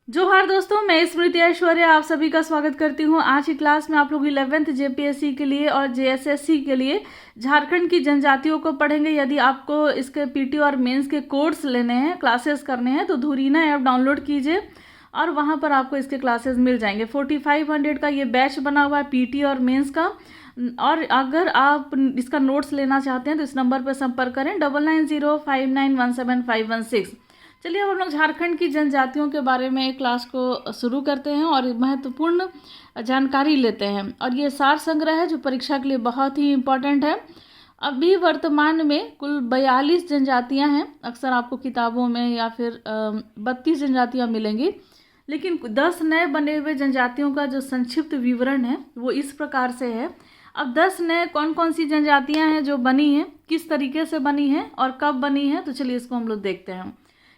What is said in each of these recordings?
जोहार दोस्तों, मैं स्मृति ऐश्वर्या आप सभी का स्वागत करती हूँ। आज की क्लास में आप लोग 11th जेपीएससी के लिए और जेएसएससी के लिए झारखंड की जनजातियों को पढ़ेंगे। यदि आपको इसके पीटी और मेंस के कोर्स लेने हैं, क्लासेस करने हैं, तो धुरीना ऐप डाउनलोड कीजिए और वहाँ पर आपको इसके क्लासेस मिल जाएंगे। 4500 का ये बैच बना हुआ है पीटी और मेंस का। और अगर आप इसका नोट्स लेना चाहते हैं तो इस नंबर पर संपर्क करें 9905917516। चलिए अब हम लोग झारखंड की जनजातियों के बारे में क्लास को शुरू करते हैं और महत्वपूर्ण जानकारी लेते हैं। और ये सार संग्रह है जो परीक्षा के लिए बहुत ही इम्पोर्टेंट है। अभी वर्तमान में कुल 42 जनजातियां हैं। अक्सर आपको किताबों में या फिर 32 जनजातियां मिलेंगी, लेकिन 10 नए बने हुए जनजातियों का जो संक्षिप्त विवरण है वो इस प्रकार से है। अब 10 नए कौन कौन सी जनजातियां हैं जो बनी हैं, किस तरीके से बनी हैं और कब बनी हैं, तो चलिए इसको हम लोग देखते हैं।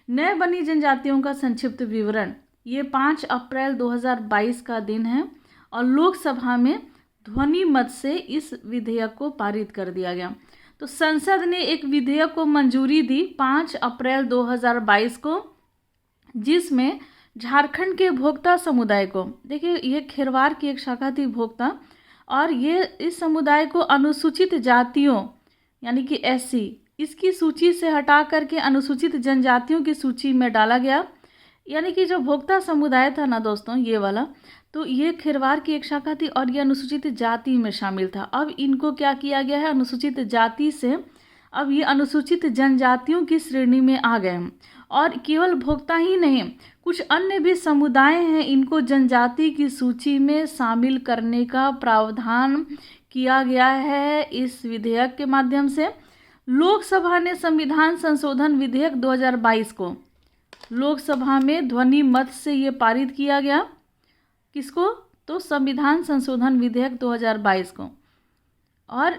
नए बनी जनजातियों का संक्षिप्त विवरण, ये 5 अप्रैल 2022 का दिन है और लोकसभा में ध्वनि मत से इस विधेयक को पारित कर दिया गया। तो संसद ने एक विधेयक को मंजूरी दी 5 अप्रैल 2022 को, जिसमें झारखंड के भोक्ता समुदाय को, देखिए ये खेरवार की एक शाखा थी भोक्ता, और ये इस समुदाय को अनुसूचित जातियों यानी कि एससी इसकी सूची से हटा करके अनुसूचित जनजातियों की सूची में डाला गया। यानी कि जो भोक्ता समुदाय था ना दोस्तों, ये वाला, तो ये खेरवार की एक शाखा थी और ये अनुसूचित जाति में शामिल था। अब इनको क्या किया गया है, अनुसूचित जाति से अब ये अनुसूचित जनजातियों की श्रेणी में आ गए हैं। और केवल भोक्ता ही नहीं, कुछ अन्य भी समुदाय हैं, इनको जनजाति की सूची में शामिल करने का प्रावधान किया गया है इस विधेयक के माध्यम से। लोकसभा ने संविधान संशोधन विधेयक 2022 को लोकसभा में ध्वनि मत से ये पारित किया गया। किसको? तो संविधान संशोधन विधेयक 2022 को, और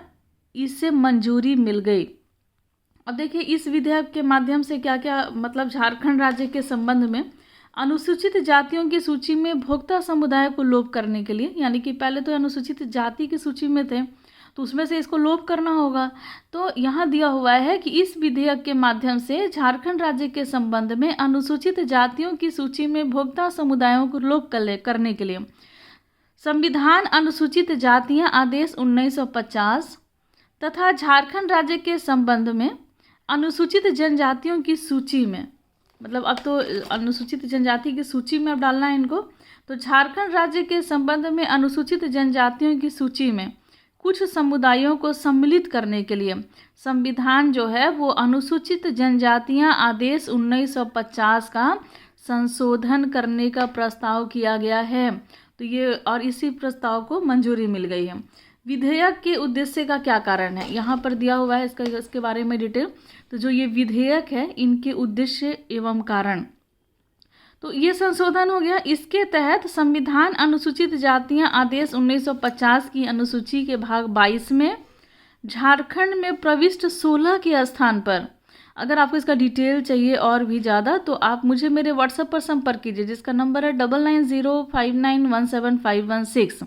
इससे मंजूरी मिल गई। अब देखिए इस विधेयक के माध्यम से क्या क्या मतलब झारखंड राज्य के संबंध में अनुसूचित जातियों की सूची में भोक्ता समुदाय को लोप करने के लिए, यानी कि पहले तो अनुसूचित जाति की सूची में थे तो उसमें से इसको लोप करना होगा। तो यहाँ दिया हुआ है कि इस विधेयक के माध्यम से झारखंड राज्य के संबंध में अनुसूचित जातियों की सूची में भोक्ता समुदायों को लोप करने के लिए संविधान अनुसूचित जातियां आदेश 1950 तथा झारखंड राज्य के संबंध में अनुसूचित जनजातियों की सूची में, मतलब अब तो अनुसूचित जनजाति की सूची में अब डालना है इनको, तो झारखंड राज्य के संबंध में अनुसूचित जनजातियों की सूची में कुछ समुदायों को सम्मिलित करने के लिए संविधान जो है वो अनुसूचित जनजातियां आदेश 1950 का संशोधन करने का प्रस्ताव किया गया है। तो ये और इसी प्रस्ताव को मंजूरी मिल गई है। विधेयक के उद्देश्य का क्या कारण है यहाँ पर दिया हुआ है, इसके बारे में डिटेल। तो जो ये विधेयक है इनके उद्देश्य एवं कारण, तो ये संशोधन हो गया। इसके तहत संविधान अनुसूचित जातियां आदेश 1950 की अनुसूची के भाग 22 में झारखंड में प्रविष्ट 16 के स्थान पर, अगर आपको इसका डिटेल चाहिए और भी ज़्यादा तो आप मुझे मेरे व्हाट्सएप पर संपर्क कीजिए जिसका नंबर है 9905917516।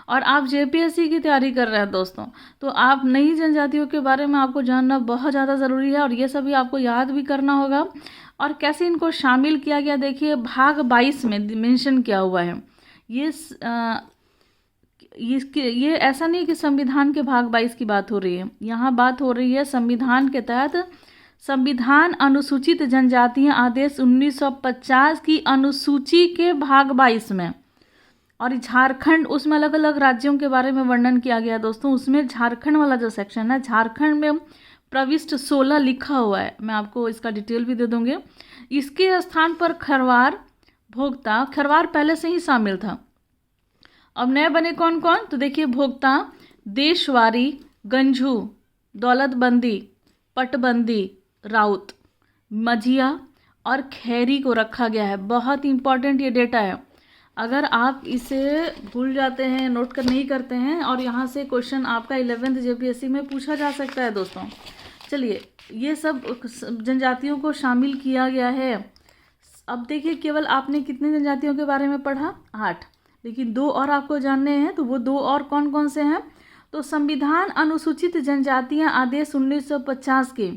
और आप जेपीएससी की तैयारी कर रहे हैं दोस्तों, तो आप नई जनजातियों के बारे में आपको जानना बहुत ज़्यादा ज़रूरी है और ये सभी आपको याद भी करना होगा। और कैसे इनको शामिल किया गया, देखिए भाग 22 में मेंशन किया हुआ है। ये ऐसा नहीं कि संविधान के भाग 22 की बात हो रही है, यहाँ बात हो रही है संविधान के तहत संविधान अनुसूचित जनजातियां आदेश 1950 की अनुसूची के भाग 22 में। और झारखंड, उसमें अलग अलग राज्यों के बारे में वर्णन किया गया दोस्तों। उसमें झारखंड वाला जो सेक्शन है, झारखंड में प्रविष्ट 16 लिखा हुआ है, मैं आपको इसका डिटेल भी दे दूंगी। इसके स्थान पर खरवार भोक्ता, खरवार पहले से ही शामिल था। अब नए बने कौन कौन, तो देखिए भोक्ता देशवारी, गंझू, दौलतबंदी, पटबंदी, राउत, मझिया और खैरी को रखा गया है। बहुत इंपॉर्टेंट ये डेटा है, अगर आप इसे भूल जाते हैं, नोट कर नहीं करते हैं, और यहाँ से क्वेश्चन आपका 11th जेपीएससी में पूछा जा सकता है दोस्तों। चलिए ये सब जनजातियों को शामिल किया गया है। अब देखिए केवल आपने कितने जनजातियों के बारे में पढ़ा, 8, लेकिन 2 और आपको जानने हैं। तो वो 2 और कौन कौन से हैं, तो संविधान अनुसूचित जनजातियां आदेश 1950 के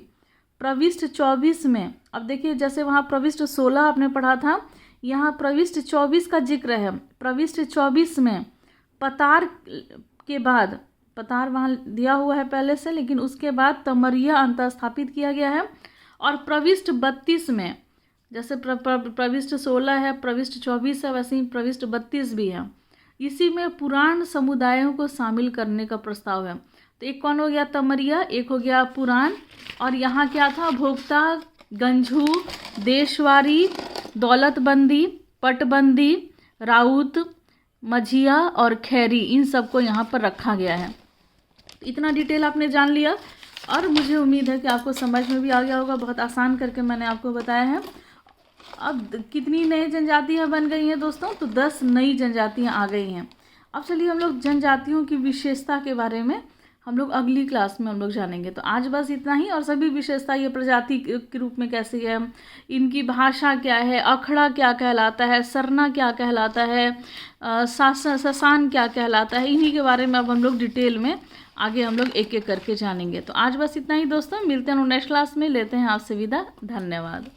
प्रविष्ट 24 में, अब देखिए जैसे वहाँ प्रविष्ट 16 आपने पढ़ा था, यहाँ प्रविष्ट 24 का जिक्र है। प्रविष्ट 24 में पतार के बाद, पतार वहाँ दिया हुआ है पहले से, लेकिन उसके बाद तमरिया अंतर स्थापित किया गया है। और प्रविष्ट 32 में, जैसे प्रविष्ट 16 है, प्रविष्ट 24 है, वैसे ही प्रविष्ट 32 भी है। इसी में पुराण समुदायों को शामिल करने का प्रस्ताव है। तो एक कौन हो गया? तमरिया, एक हो गया पुराण। और यहाँ क्या था? भोक्ता, गंझू, देशवारी, दौलतबंदी, पटबंदी, राउत, मझिया और खैरी, इन सबको यहाँ पर रखा गया है। इतना डिटेल आपने जान लिया और मुझे उम्मीद है कि आपको समझ में भी आ गया होगा। बहुत आसान करके मैंने आपको बताया है। अब कितनी नई जनजातियाँ बन गई हैं दोस्तों? तो 10 नई जनजातियाँ आ गई हैं। अब चलिए हम लोग जनजातियों की विशेषता के बारे में हम लोग अगली क्लास में हम लोग जानेंगे। तो आज बस इतना ही। और सभी विशेषता, ये प्रजाति के रूप में कैसी है, इनकी भाषा क्या है, अखड़ा क्या कहलाता है, सरना क्या कहलाता है, ससान क्या कहलाता है, इन्हीं के बारे में अब हम लोग डिटेल में आगे हम लोग एक एक करके जानेंगे। तो आज बस इतना ही दोस्तों, मिलते हैं नेक्स्ट क्लास में, लेते हैं आपसे विदा। धन्यवाद।